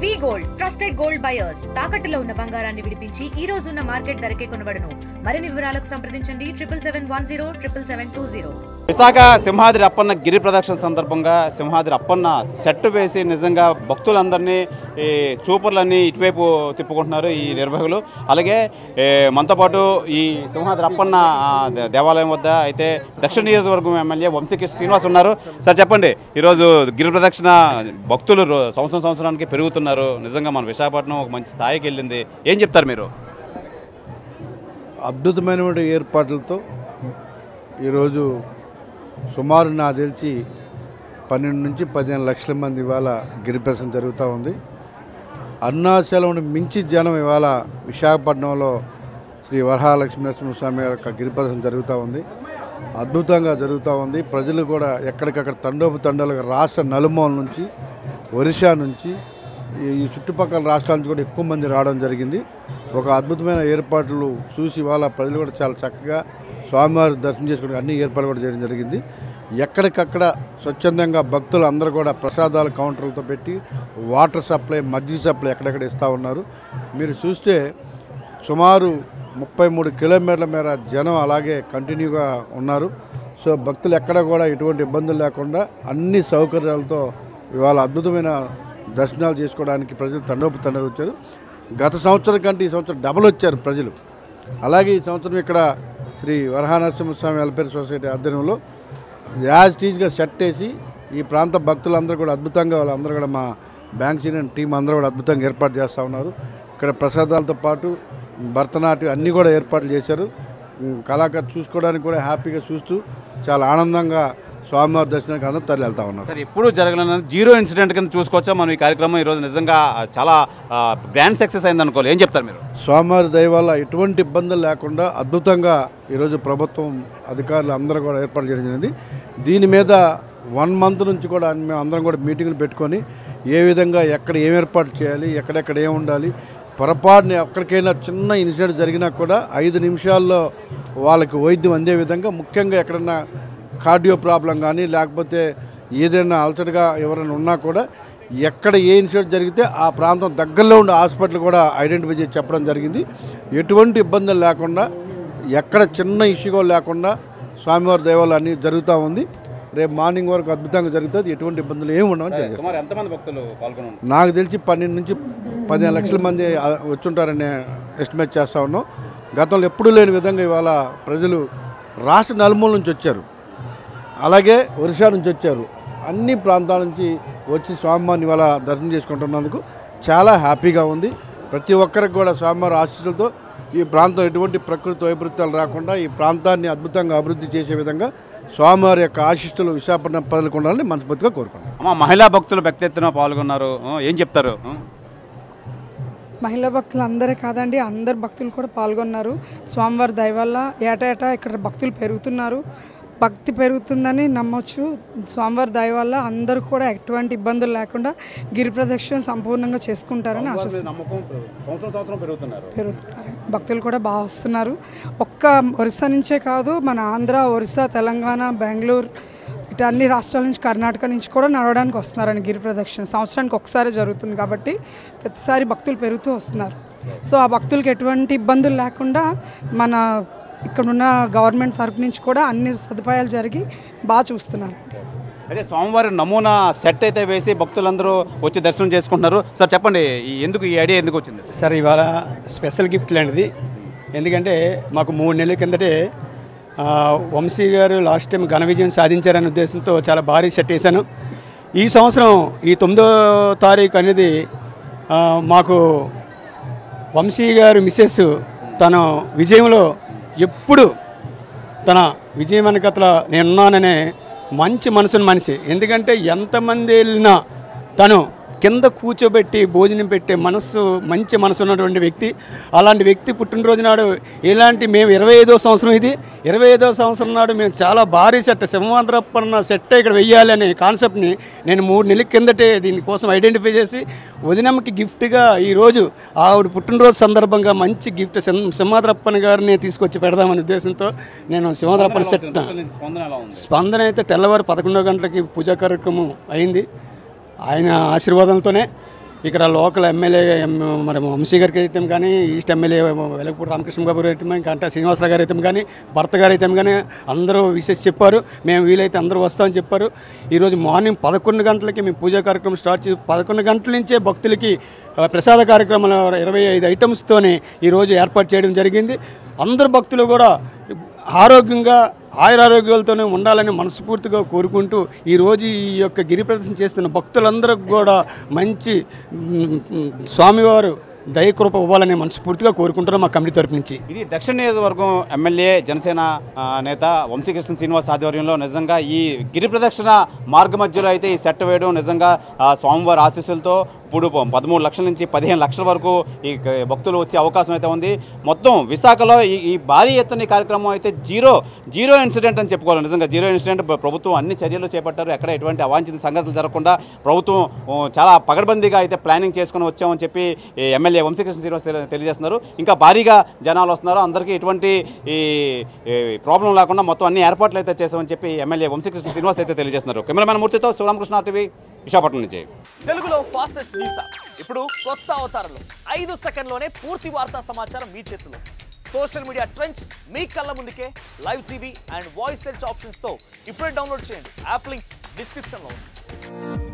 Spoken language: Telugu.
వి గోల్డ్ ట్రస్టెడ్ గోల్డ్ బయర్స్ తాకట్టులో ఉన్న బంగారాన్ని విడిపించి ఈ రోజు ఉన్న మార్కెట్ ధరకే కొనబడును. మరిన్ని వివరాలకు సంప్రదించండి 77107720. విశాఖ సింహాద్రి అప్పన్న గిరి ప్రదక్షిణ సందర్భంగా సింహాద్రి అప్పన్న సెట్ వేసి నిజంగా భక్తులందరినీ ఈ చూపర్లన్నీ ఇటువైపు తిప్పుకుంటున్నారు ఈ నిర్వాహకులు. అలాగే మనతో పాటు ఈ సింహాద్రి అప్పన్న దేవాలయం వద్ద అయితే దక్షిణ నియోజకవర్గం ఎమ్మెల్యే వంశీకృష్ణ శ్రీనివాస్ ఉన్నారు. సార్ చెప్పండి, ఈరోజు గిరి ప్రదక్షిణ భక్తులు సంవత్సరానికి పెరుగుతున్నారు. నిజంగా మన విశాఖపట్నం ఒక మంచి స్థాయికి వెళ్ళింది. ఏం చెప్తారు మీరు? అద్భుతమైనటువంటి ఏర్పాట్లతో ఈరోజు సుమారు నాకు తెలిసి 12 నుంచి 15 లక్షల మంది ఇవాళ గిరిప్రదక్షిణ జరుగుతూ ఉంది. అరుణాచలం మించి జనం ఇవాళ విశాఖపట్నంలో శ్రీ వరహాలక్ష్మీ నరసింహస్వామి యొక్క గిరిప్రదక్షిణ జరుగుతూ ఉంది. అద్భుతంగా జరుగుతూ ఉంది. ప్రజలు కూడా ఎక్కడికక్కడ తండోపతండాలుగా రాష్ట్ర నలుమూల నుంచి, ఒరిస్సా నుంచి, ఈ చుట్టుపక్కల రాష్ట్రాల నుంచి కూడా ఎక్కువ మంది రావడం జరిగింది. ఒక అద్భుతమైన ఏర్పాట్లు చూసి ఇవాళ ప్రజలు కూడా చాలా చక్కగా స్వామివారి దర్శనం చేసుకోవడానికి అన్ని ఏర్పాట్లు కూడా చేయడం జరిగింది. ఎక్కడికక్కడ స్వచ్ఛందంగా భక్తులు అందరూ కూడా ప్రసాదాల కౌంటర్లతో పెట్టి వాటర్ సప్లై, మజ్జిగ సప్లై ఎక్కడెక్కడ ఇస్తూ ఉన్నారు. మీరు చూస్తే సుమారు 33 కిలోమీటర్ల మేర జనం అలాగే కంటిన్యూగా ఉన్నారు. సో భక్తులు ఎక్కడ కూడా ఎటువంటి ఇబ్బందులు లేకుండా అన్ని సౌకర్యాలతో ఇవాళ అద్భుతమైన దర్శనాలు చేసుకోవడానికి ప్రజలు తండోపతండాలు వచ్చారు. గత సంవత్సరం కంటే ఈ సంవత్సరం డబల్ వచ్చారు ప్రజలు. అలాగే ఈ సంవత్సరం ఇక్కడ శ్రీ వరహానరసింహస్వామి వెల్ఫేర్ సొసైటీ ఆధ్వర్యంలో యాజ్ టీజ్గా సెట్ వేసి ఈ ప్రాంత భక్తులందరూ కూడా అద్భుతంగా వాళ్ళందరూ కూడా మా బ్యాంక్ యూనియన్ టీం అందరూ కూడా అద్భుతంగా ఏర్పాటు చేస్తూ ఉన్నారు. ఇక్కడ ప్రసాదాలతో పాటు భరతనాట్యం అన్నీ కూడా ఏర్పాట్లు చేశారు. కళాకారు చూసుకోవడానికి కూడా హ్యాపీగా చూస్తూ చాలా ఆనందంగా స్వామివారి దర్శనానికి అందరూ తరలి వెళ్తా ఉన్నారు. సార్, ఎప్పుడు జరగలేని జీరో ఇన్సిడెంట్ కింద చూసుకోవచ్చా మనం ఈ కార్యక్రమం? ఈరోజు నిజంగా చాలా గ్రాండ్ సక్సెస్ అయింది అనుకోవాలి. ఏం చెప్తారు మీరు? స్వామివారి దయ వల్ల ఎటువంటి ఇబ్బందులు లేకుండా అద్భుతంగా ఈరోజు ప్రభుత్వం అధికారులు అందరూ కూడా ఏర్పాటు చేయడం జరిగింది. దీని మీద 1 మంత్ నుంచి కూడా మేము అందరం కూడా మీటింగ్లు పెట్టుకొని ఏ విధంగా ఎక్కడ ఏం ఏర్పాటు చేయాలి, ఎక్కడెక్కడ ఏం ఉండాలి, పొరపాటుని ఎక్కడికైనా చిన్న ఇన్సిడెంట్ జరిగినా కూడా 5 నిమిషాల్లో వాళ్ళకి వైద్యం అందే విధంగా, ముఖ్యంగా ఎక్కడన్నా కార్డియో ప్రాబ్లం కానీ లేకపోతే ఏదైనా అల్సర్గా ఎవరైనా ఉన్నా కూడా ఎక్కడ ఏ ఇన్సిడెంట్ జరిగితే ఆ ప్రాంతం దగ్గరలో ఉండే హాస్పిటల్ కూడా ఐడెంటిఫై చేసి చెప్పడం జరిగింది. ఎటువంటి ఇబ్బందులు లేకుండా, ఎక్కడ చిన్న ఇష్యూగా లేకుండా స్వామివారి దైవాలు అన్నీ జరుగుతూ ఉంది. రేపు మార్నింగ్ వరకు అద్భుతంగా జరుగుతుంది. ఎటువంటి ఇబ్బందులు ఏమి ఉండవని తెలియదు. నాకు తెలిసి 12 నుంచి 15 లక్షల మంది వచ్చుంటారని ఎస్టిమేట్ చేస్తూ ఉన్నాం. గతంలో ఎప్పుడూ లేని విధంగా ఇవాళ ప్రజలు రాష్ట్ర నలుమూల నుంచి వచ్చారు, అలాగే ఒరిస్సా నుంచి వచ్చారు. అన్ని ప్రాంతాల నుంచి వచ్చి స్వామివారిని ఇవాళ దర్శనం చేసుకుంటున్నందుకు చాలా హ్యాపీగా ఉంది. ప్రతి ఒక్కరికి కూడా స్వామివారి ఆశీస్సులతో ఈ ప్రాంతం ఎటువంటి ప్రకృతి వైపరీత్యాలు రాకుండా ఈ ప్రాంతాన్ని అద్భుతంగా అభివృద్ధి చేసే విధంగా స్వామివారి యొక్క ఆశీస్సులు విశాఖపట్నం ప్రజలకు ఉండాలని మనస్ఫూర్తిగా కోరుకుంటున్నాం. మహిళా భక్తులు పెద్ద ఎత్తున పాల్గొన్నారు. ఏం చెప్తారు? మహిళా భక్తులు అందరే కాదండి, అందరు భక్తులు కూడా పాల్గొన్నారు. స్వామివారి దయ వల్ల ఏటా ఇక్కడ భక్తులు పెరుగుతున్నారు. భక్తి పెరుగుతుందని నమ్మొచ్చు. స్వామివారి దయ వల్ల అందరూ కూడా ఎటువంటి ఇబ్బందులు లేకుండా గిరి ప్రదక్షిణ సంపూర్ణంగా చేసుకుంటారని ఆశిస్తున్నారు. పెరుగుతున్నారు, భక్తులు కూడా బాగా వస్తున్నారు. ఒక్క ఒరిస్సా నుంచే కాదు, మన ఆంధ్ర, ఒరిస్సా, తెలంగాణ, బెంగళూరు ఇటు అన్ని రాష్ట్రాల నుంచి, కర్ణాటక నుంచి కూడా నడవడానికి వస్తున్నారని గిరి ప్రదక్షిణ సంవత్సరానికి ఒకసారి జరుగుతుంది కాబట్టి ప్రతిసారి భక్తులు పెరుగుతూ వస్తున్నారు. సో ఆ భక్తులకు ఎటువంటి ఇబ్బందులు లేకుండా మన ఇక్కడున్న గవర్నమెంట్ తరపు నుంచి కూడా అన్ని సదుపాయాలు జరిగి బాగా చూస్తున్నారు. అదే స్వామివారి నమూనా సెట్ అయితే వేసి భక్తులందరూ వచ్చి దర్శనం చేసుకుంటున్నారు. సార్ చెప్పండి, ఎందుకు ఈ ఐడియా ఎందుకు వచ్చింది? సార్, ఇవాళ స్పెషల్ గిఫ్ట్ లాంటిది. ఎందుకంటే మాకు 3 నెలల కిందటే వంశీ గారు లాస్ట్ టైం ఘన విజయం సాధించారనే ఉద్దేశంతో చాలా భారీ సెట్ వేశాను. ఈ సంవత్సరం ఈ 9వ తారీఖు అనేది మాకు వంశీ గారు మిస్సెస్ తన విజయంలో ఎప్పుడు తన విజయం వెనకతల నేనున్నాననే మంచి మనసున్న మనిషి. ఎందుకంటే ఎంతమంది వెళ్ళినా తను కింద కూర్చోబెట్టి భోజనం పెట్టే మనసు, మంచి మనసు ఉన్నటువంటి వ్యక్తి. అలాంటి వ్యక్తి పుట్టినరోజు నాడు ఇలాంటి మేము 25వ సంవత్సరం, ఇది 25వ సంవత్సరం నాడు మేము చాలా భారీ సెట్, సింహాద్రప్పన్న సెట్ ఇక్కడ వెయ్యాలి అనే కాన్సెప్ట్ని నేను 3 నెలల కిందటే దీనికోసం ఐడెంటిఫై చేసి వదినమ్మకి గిఫ్ట్గా ఈరోజు ఆవిడ పుట్టినరోజు సందర్భంగా మంచి గిఫ్ట్ సింహాద్రప్పన్న గారిని తీసుకొచ్చి పెడదామనే ఉద్దేశంతో నేను సింహాద్రప్పన్న సెట్ స్పందన అయితే తెల్లవారు 11 గంటలకి పూజా కార్యక్రమం అయింది. ఆయన ఆశీర్వాదంతోనే ఇక్కడ లోకల్ ఎమ్మెల్యే మరి వంశీ గారికి అయితే కానీ, ఈస్ట్ ఎమ్మెల్యే వెలగపూడి రామకృష్ణ బాబు గారు అయితే గంటా శ్రీనివాసరావు గారు అయితే కానీ, భర్త గారు అయితే కానీ అందరూ విశేష చెప్పారు. మేము వీలైతే అందరూ వస్తామని చెప్పారు. ఈరోజు మార్నింగ్ 11 గంటలకి మేము పూజా కార్యక్రమం స్టార్ట్ చేసి 11 గంటల నుంచే భక్తులకి ప్రసాద కార్యక్రమాలు 25 ఐటమ్స్తోనే ఈరోజు ఏర్పాటు చేయడం జరిగింది. అందరు భక్తులు కూడా ఆరోగ్యంగా ఆయురారోగ్యాలతోనే ఉండాలని మనస్ఫూర్తిగా కోరుకుంటూ ఈరోజు ఈ యొక్క గిరి ప్రదర్శన చేస్తున్న భక్తులందరికీ కూడా మంచి స్వామివారు దయకృప ఇవ్వాలని మనస్ఫూర్తిగా కోరుకుంటున్నాం మా కమిటీ తరపు నుంచి. ఇది దక్షిణ నియోజకవర్గం ఎమ్మెల్యే జనసేన నేత వంశీకృష్ణ శ్రీనివాస్ ఆధ్వర్యంలో నిజంగా ఈ గిరి ప్రదక్షిణ మార్గ మధ్యలో అయితే ఈ సెట్ వేయడం నిజంగా స్వామివారి ఆశీస్సులతో ఇప్పుడు 13 లక్షల నుంచి 15 లక్షల వరకు ఈ భక్తులు వచ్చే అవకాశం అయితే ఉంది. మొత్తం విశాఖలో ఈ భారీ ఎత్తున ఈ కార్యక్రమం అయితే జీరో ఇన్సిడెంట్ అని చెప్పుకోవాలి. నిజంగా జీరో ఇన్సిడెంట్. ప్రభుత్వం అన్ని చర్యలు చేపట్టారు. ఎక్కడ ఎటువంటి అవాంఛిత సంగతులు జరగకుండా ప్రభుత్వం చాలా పగడ్బందీగా అయితే ప్లానింగ్ చేసుకుని వచ్చామని చెప్పి ఎమ్మెల్యే వంశీకృష్ణ శ్రీనివాస్ తెలియజేస్తున్నారు. ఇంకా భారీగా జనాలు వస్తున్నారు. అందరికీ ఎటువంటి ఈ ప్రాబ్లం లేకుండా మొత్తం అన్ని ఏర్పాట్లు అయితే చేసామని చెప్పి ఎమ్మెల్యే వంశీకృష్ణ శ్రీనివాస్ అయితే తెలియజేస్తున్నారు. కెమెరామెన్ మూర్తితో శివరామకృష్ణ టీవీ విశాఖపట్నం నుంచి. తెలుగులో ఫాస్టెస్ట్ న్యూస్ యాప్ ఇప్పుడు కొత్త అవతారంలో 5 సెకండ్లోనే పూర్తి వార్తా సమాచారం మీ చేతిలో. సోషల్ మీడియా ట్రెండ్స్ మీ కళ్ళ ముందుకే live TV and voice search options తో ఇప్పుడే డౌన్లోడ్ చేయండి. యాప్ లింక్ డిస్క్రిప్షన్లో ఉంది.